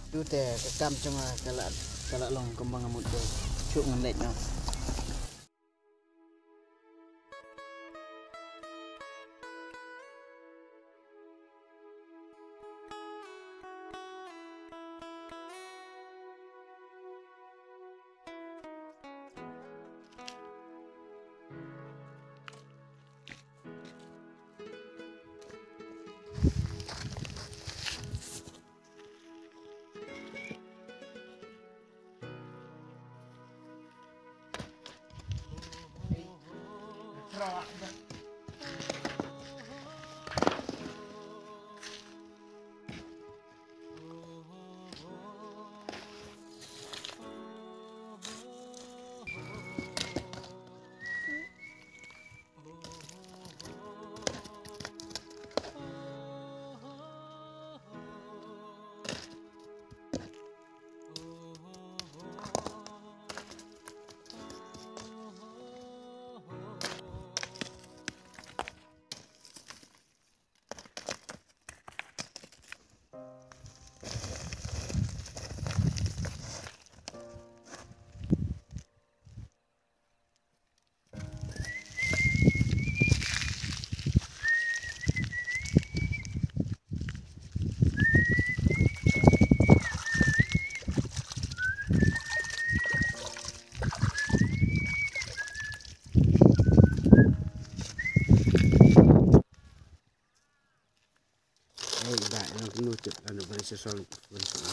Tu teh kekam cuma kalau long kembang amut tu cuk ngelet no. Nutup anu bari sesol bentuknya.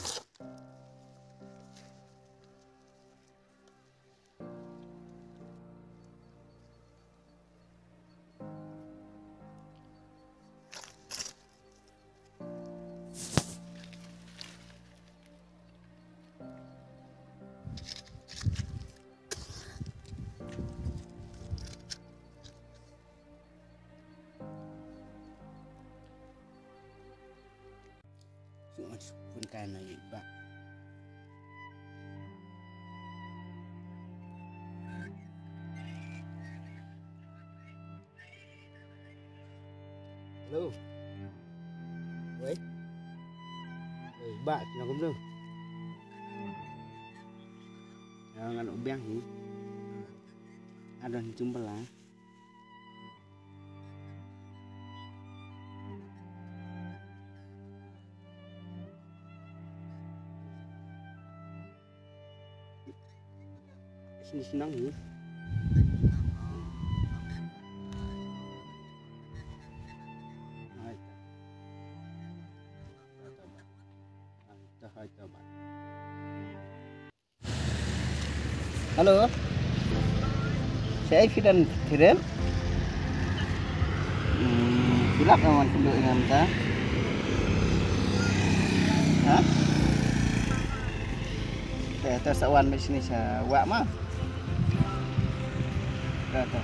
Pun kana iba. Halo. Woi. Ba nó cũng dừng. Jangan ubiang ni. Ada jumpa lah. Senang ni. Halo, saya Fidan Tiren. Bilak kawan penduduk dengan kita. Hah? Saya tersawan di sini saya wak mah. Kata.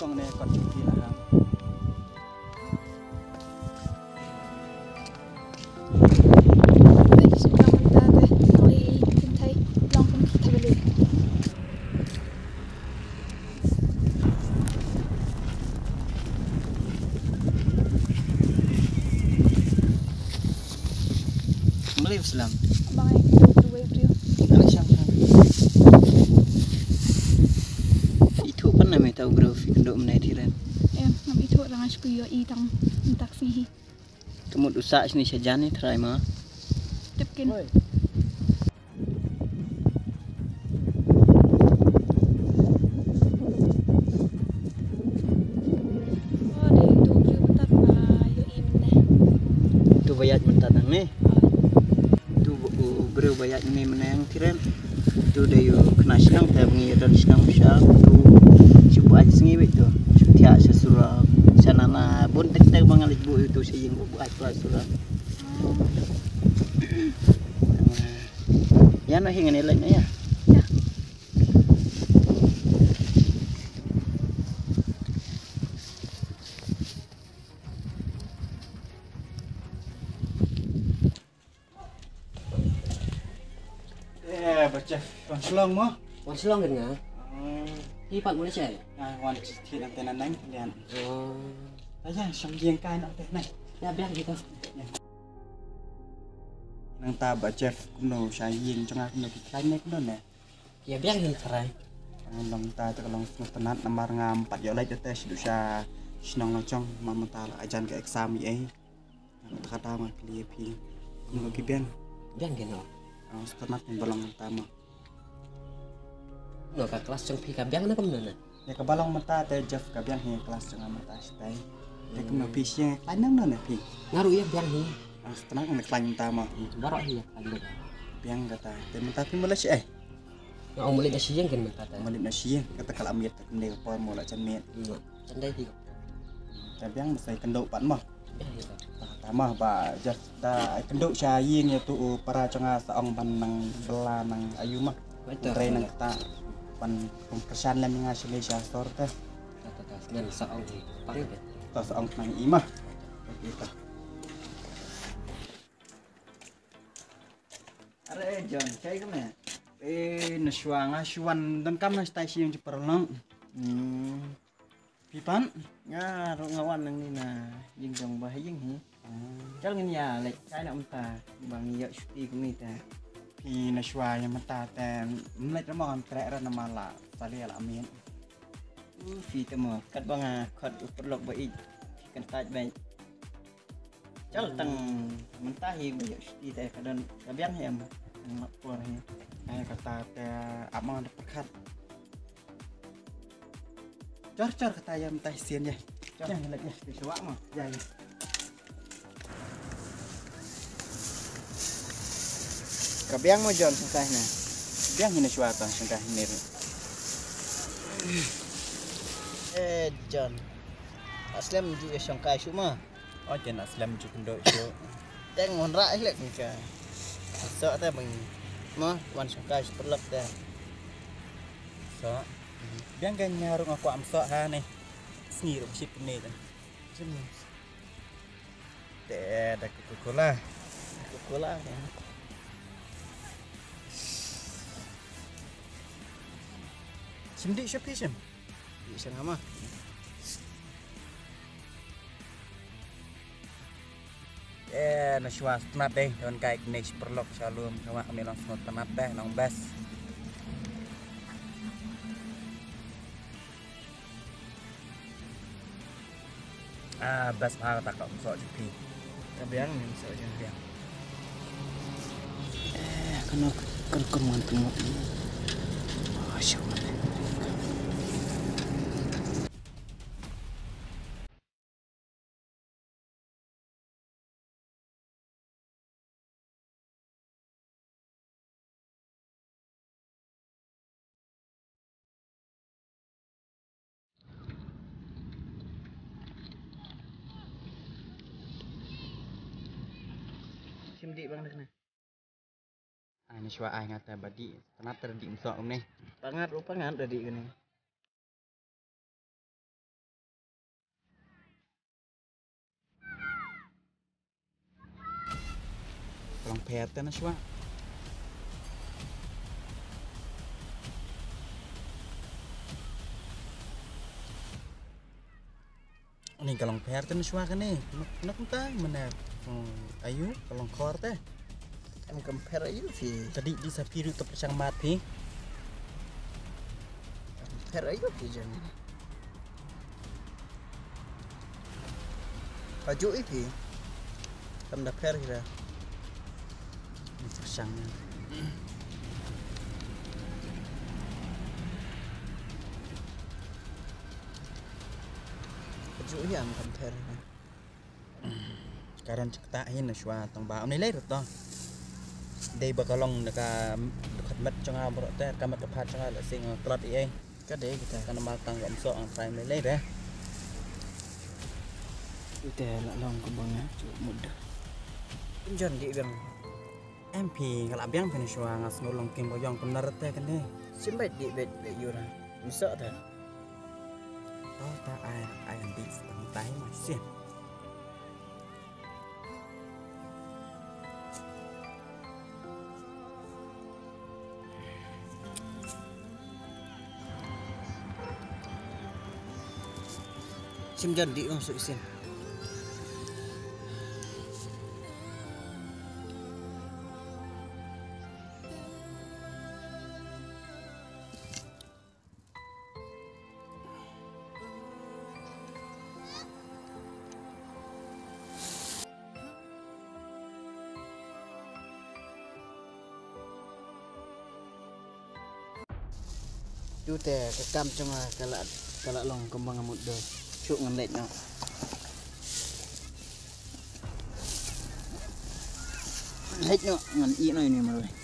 Con này còn chụp gì là không? Melihat Islam. Abang yang dua beliau. Anak siapa? Itu apa namanya tahu bro? Kendok menediran. Nam itu orang asku yo itang taksi. Tumut usak sini saja nih try mah. Tepkin. Tu bayat mentatang nih. Tu bro bayat ini menang tiran. Tu dah yo kena senang tapi ada senang misal tu cuba aja sengiwit tu. Tiak sesurah sanana pun tek-tek bangalit bu itu sayang buat surah. Ya no hingan nilai ya. Ya. selong mo. Wan selong kan nga. Hipat mo na siya. Wan thi nang tenan nang lian. Oh. Aja sang giang kai nang teh nai. Ya biar gitu. Nang ta ba chef kumno sha yin changa kumno ki khai nek no ne. Ya biar gitu cerai. Long ta ta long smut tanat namar ngam 4 yo lai teh sidu sha snong lo chong mamata la ajan ke exam ai. Kata ma clear pi. Kumno ki bian. Biar gitu. Tanat yang bolong tama. No ka kelas jeung pi ka biar na kemana? Ya ke balong mata teh Jeff ka bian he kelas changa mata stai. Teh kumno pi sia khai nang no ne pi. Ngaruh ya biar ni. Tenang nak lain tama. Baru ya kan. Biang kata, tapi mulai sih Nga ang mulit na siya kan kata. Malit na siya, kata kalau amir tak kena apa mula cermin. Candai di. Tapi yang mesti kenduk pan mah. Ya gitu. Tamah ba jas da kenduk syayin ya tu para cenga saong pan nang bela nang ayu mah. Tre nang kata pan kesan lam ngasih Malaysia store teh. Kata ngan saong pang deh. Ta saong nang imah. Kita. Are John, cai kemana? Nasuang asuan dan kam na stasi yang ceperlong. Pipan? Nga ro ngawan nang ni na jing jong bah jing hi. Chal ngin ya lek kai nak menta bang ya syuti kumi ta. Pi nasua yang mata tem mlek ramon krek ra namala sali ala amin. Fi temo kat bang khat perlok ba i kan taj bai. Chal tang menta hi ba ya syuti ta kadan kabiang hi am. Mak por hi. Ay kata te amang pekat. Cor kata yang mata sien ya. Cor lek ya di suak mah. Ya. Kabiang mo John sangkah na. Biang ini suata sangkah ini. John. Aslam di sangkah suma. Oh jen aslam ju kendok ju. Teng mon ra lek ka. Sợ ta mình mà quan sangkah perlok ta. So. Biang kan nyarung aku am so ha nih. Sni ro chip ni dan. Teh ada Coca-Cola. Coca-Cola ya. Simdik siapa sih? Bisa ngama. Naswa tenat deh, dengan kayak next perlok shalom sama kami langsung tenat deh, nong bes. Bes apa tak kau sok jepi. Kabiang ni so jeng biang. Kena keman tengok. Asyik. Simdik bang dah na. Ini syua ai ngata badi, tenat terdi sok om nih. Pangat dari gini. Long pet na syua. Ini kalong pet na syua kan nih. Nak entah mana. Ayu kalong kor teh. Em compare ayu fi. Tadi di sapiru tu persang mati. Compare ayu fi jan. Baju itu. Tam dah pair kira. Persang. Baju yang compare. Karon cektahin na syua tong ba. Ni lai to. Dei bakalong naka dekat met cenga bro teh kamat kepat cenga la sing trot ai. Kade kita. Kan matang gam so ang prime lai dah. Kita nak long ke bang cukup mudah. Jan di bang. MP kalau biang pen syua ngas ngulong kim boyong bener teh kan ni. Simbat di bed yura. Bisa tak? Oh ta ai di setengah tai masih. Sim jan di masuk isin. Tu teh kekam cuma kalau long kembang amut do. Cuk ngelet no. Hết no ngan i no ini malah.